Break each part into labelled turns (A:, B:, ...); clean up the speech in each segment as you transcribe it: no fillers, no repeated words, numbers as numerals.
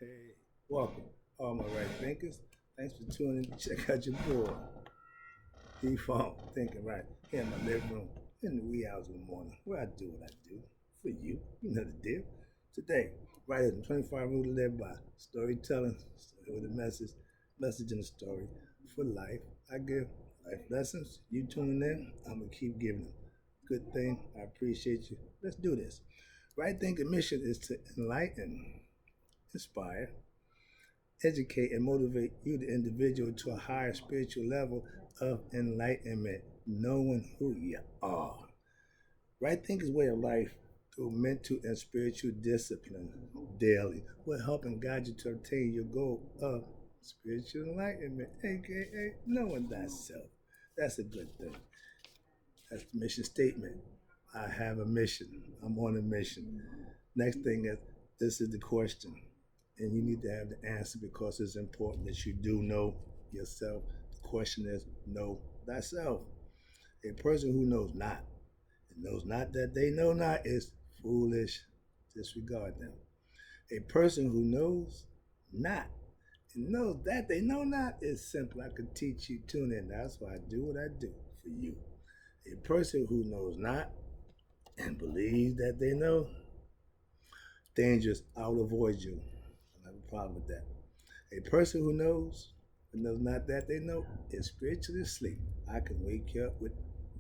A: Hey, welcome, all my right thinkers. Thanks for tuning in. Check out your boy, D-Funk, thinking right here in my living room in the wee hours of the morning, where I do what I do for you. You know the deal. Today, right at 25 Rule to Live By, storytelling, story with a message in a story for life. I give life lessons. You tuning in, I'm going to keep giving them. Good thing. I appreciate you. Let's do this. Right thinking mission is to enlighten, inspire, educate and motivate you, the individual, to a higher spiritual level of enlightenment, knowing who you are. Right thinking way of life through mental and spiritual discipline daily will help and guide you to obtain your goal of spiritual enlightenment, aka knowing thyself. That's a good thing. That's the mission statement. I have a mission. I'm on a mission. Next thing is this is the question. And you need to have the answer because it's important that you do know yourself. The question is know thyself. A person who knows not and knows not that they know not is foolish. Disregard them. A person who knows not and knows that they know not is simple. I could teach you. Tune in. That's why I do what I do for you. A person who knows not and believes that they know, dangerous. I will avoid you. I don't have a problem with that. A person who knows but knows not that they know is spiritually asleep. I can wake you up with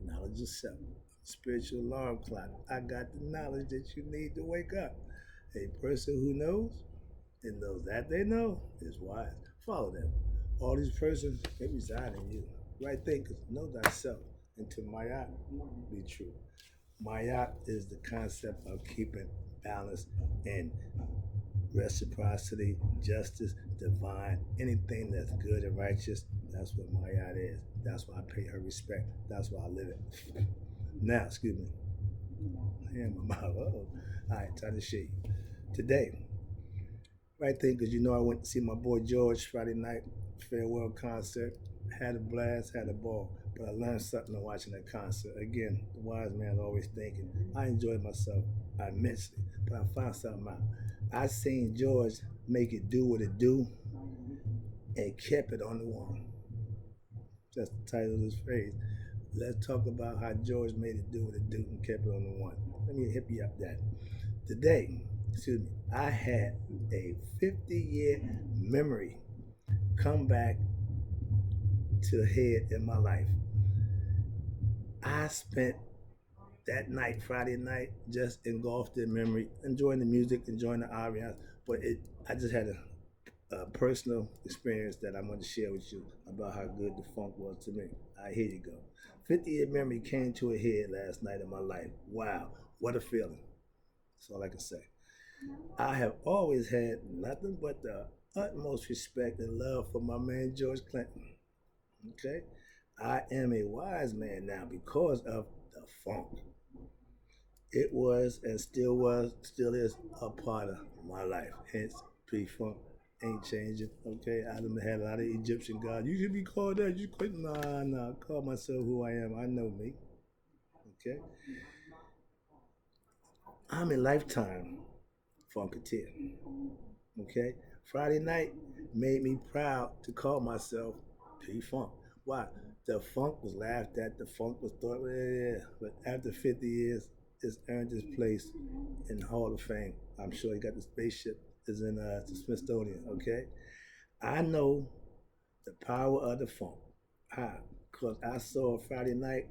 A: knowledge of self. Spiritual alarm clock. I got the knowledge that you need to wake up. A person who knows and knows that they know is wise. Follow them. All these persons, they reside in you. Right thinkers, know thyself. And to Mayat, be true. Mayat is the concept of keeping balance and reciprocity, justice, divine, anything that's good and righteous. That's what Mayat is. That's why I pay her respect. That's why I live it. Now, excuse me. I am my mouth. All right, time to shake. Today, right thing, because you know I went to see my boy George Friday night farewell concert. Had a blast, had a ball, but I learned something watching that concert. Again, the wise man always thinking. I enjoyed myself immensely, but I found something out. I seen George make it do what it do and kept it on the one. That's the title of this phrase. Let's talk about how George made it do what it do and kept it on the one. Let me hip you up that. Today, excuse me, I had a 50-year memory come back to the head in my life. I spent that night, Friday night, just engulfed in memory, enjoying the music, enjoying the ambiance. But I just had a personal experience that I'm going to share with you about how good the funk was to me. All right, here you go. 50-year memory came to a head last night in my life. Wow, what a feeling. That's all I can say. I have always had nothing but the utmost respect and love for my man George Clinton. Okay? I am a wise man now because of the funk. It still is a part of my life. Hence, P Funk ain't changing. Okay, I done had a lot of Egyptian gods. You should be called that. You quit. Nah. Call myself who I am. I know me. Okay, I'm a lifetime funketeer. Okay, Friday night made me proud to call myself P Funk. Why? The funk was laughed at. The funk was thought, yeah. But after 50 years, it's earned its place in the Hall of Fame. I'm sure he got the spaceship is in the Smithsonian. Okay, I know the power of the funk. How? Because I saw Friday night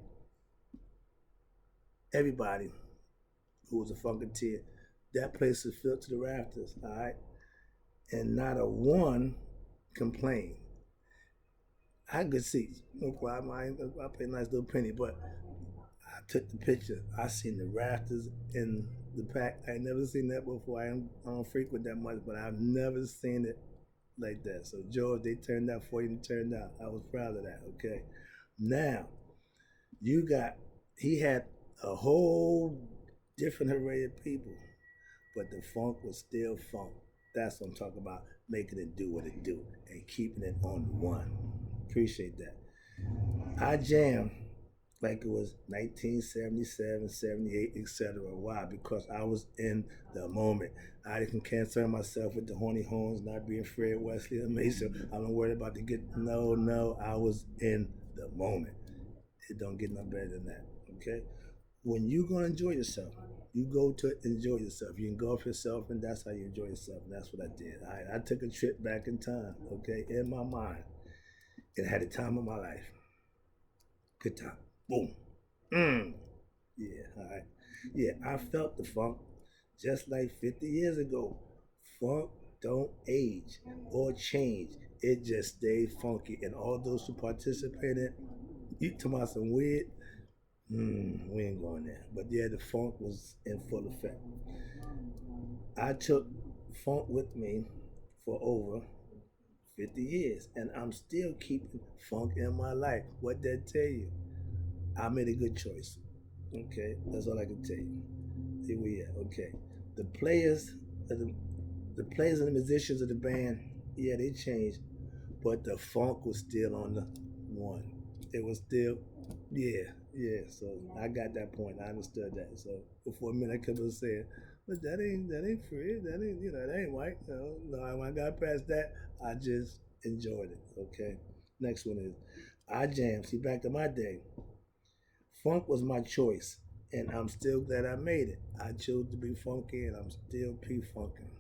A: everybody who was a funketeer. That place was filled to the rafters. All right, and not a one complained. I had good seats, no problem. I paid a nice little penny, but I took the picture. I seen the rafters in the pack. I ain't never seen that before. I don't frequent that much, but I've never seen it like that. So George, they turned out for you and turned out. I was proud of that. Okay, now you got he had a whole different array of people, but the funk was still funk. That's what I'm talking about. Making it do what it do and keeping it on one. Appreciate that. I jam like it was 1977, 78, etc. Why? Because I was in the moment. I didn't concern myself with the horny horns, not being Fred Wesley or Mason. I don't worry about the get. No, no. I was in the moment. It don't get no better than that. Okay. When you gonna enjoy yourself, you go to enjoy yourself. You engulf yourself, and that's how you enjoy yourself. And that's what I did. I took a trip back in time. Okay, in my mind, and had the time of my life. Good time. Boom. Mm. Yeah, all right. Yeah, I felt the funk just like 50 years ago. Funk don't age or change. It just stays funky. And all those who participated, you talking about some weird, we ain't going there. But yeah, the funk was in full effect. I took funk with me for over 50 years, and I'm still keeping funk in my life. What that tell you? I made a good choice. Okay, that's all I can tell you. Here we are. Okay, the players, the, the players and the musicians of the band, yeah, they changed, but the funk was still on the one. It was still, yeah, yeah. So I got that point. I understood that. So for a minute, I kept on saying, but that ain't free. That ain't that ain't white. No, when I got past that, I just enjoyed it. Okay. Next one is I jam. See, back in my day, funk was my choice, and I'm still glad I made it. I chose to be funky, and I'm still P-funking.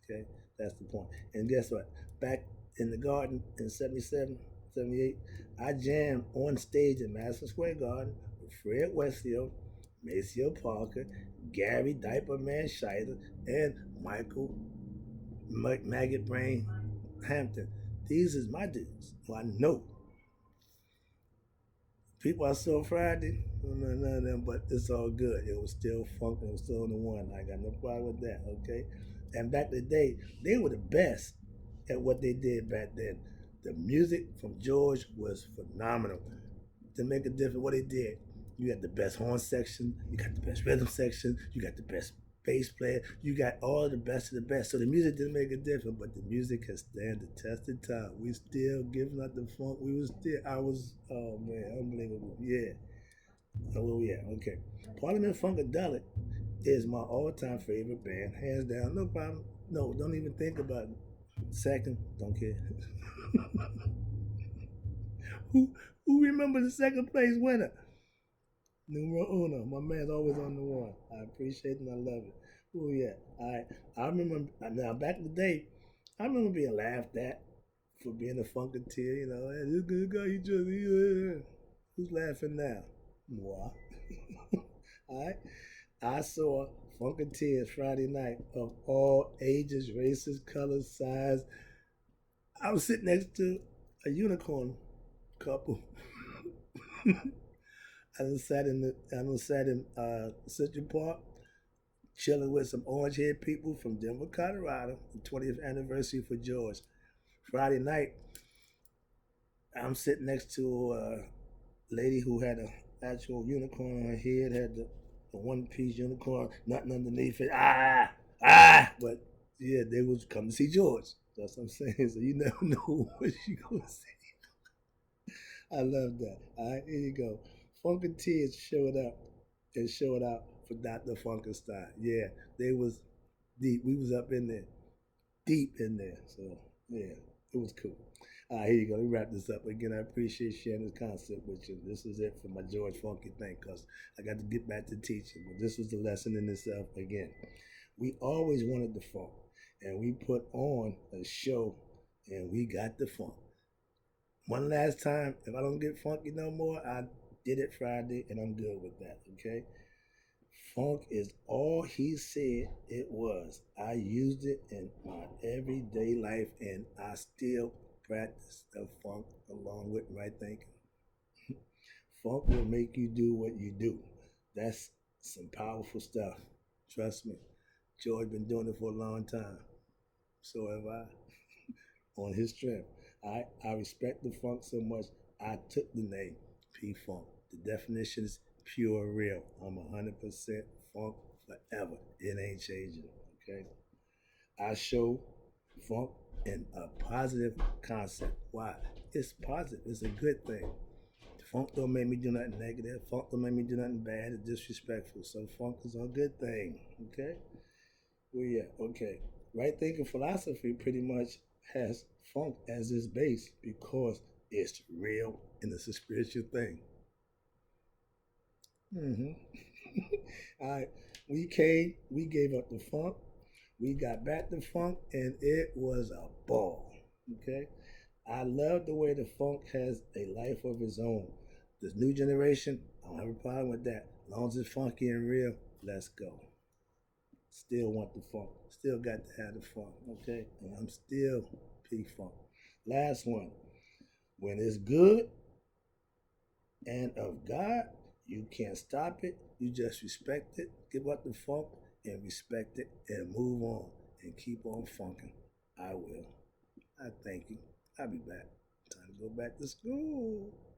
A: Okay, that's the point. And guess what? Back in the garden in 77, 78, I jammed on stage in Madison Square Garden with Fred Westfield, Maceo Parker, Gary Diaper Man Scheider, and Michael Maggot Brain Hampton. These is my dudes who I know. People I saw Friday, none of them, but it's all good. It was still funk. It was still on the one. I got no problem with that. Okay, and back in the day, they were the best at what they did back then. The music from George was phenomenal. To make a difference, what they did, you got the best horn section, you got the best rhythm section, you got the best bass player, you got all the best of the best. So the music didn't make a difference, but the music can stand the test of time. We still giving out the funk. We was still, I was, oh man, unbelievable. Yeah. Oh yeah, okay. Parliament Funkadelic is my all-time favorite band, hands down. No problem. No, don't even think about it. Second, don't care. who who remember the second place winner? Numero uno. My man's always on the one. I appreciate it and I love it. Oh yeah. I remember now back in the day, I remember being laughed at for being a funketeer, hey, this good guy you just who's laughing now? Moi. Alright. I saw funketeers Friday night of all ages, races, colors, size. I was sitting next to a unicorn couple. I done sat in Central Park, chilling with some orange haired people from Denver, Colorado, the 20th anniversary for George. Friday night, I'm sitting next to a lady who had an actual unicorn on her head, had the one piece unicorn, nothing underneath it. But yeah, they was come to see George. That's what I'm saying. So you never know what she gonna say. I love that. All right, here you go. Funketeers showed up and showed out for Dr. Funkenstein. Yeah, they was deep. We was up in there, deep in there. So yeah, it was cool. All right, here you go. Let me wrap this up again. I appreciate sharing this concept with you. This is it for my George Funky thing because I got to get back to teaching. But this was the lesson in itself again. We always wanted the funk, and we put on a show, and we got the funk. One last time, if I don't get funky no more, I did it Friday, and I'm good with that. Okay. Funk is all he said it was. I used it in my everyday life and I still practice the funk along with my thinking. Funk will make you do what you do. That's some powerful stuff. Trust me. George been doing it for a long time. So have I on his strength. I respect the funk so much I took the name P Funk. The definition is pure real. I'm 100% funk forever. It ain't changing. Okay. I show funk in a positive concept. Why? It's positive. It's a good thing. Funk don't make me do nothing negative. Funk don't make me do nothing bad or disrespectful. So funk is a good thing. Okay? Well, yeah, okay. Right thinking philosophy pretty much has funk as its base because it's real and it's a spiritual thing. Mm-hmm. All right. We gave up the funk, we got back to funk, and it was a ball. Okay? I love the way the funk has a life of its own. This new generation, I don't have a problem with that. As long as it's funky and real, let's go. Still want the funk. Still got to have the funk, okay? And I'm still P Funk. Last one. When it's good and of God, you can't stop it. You just respect it, give up the funk, and respect it, and move on and keep on funking. I will. I thank you. I'll be back. Time to go back to school.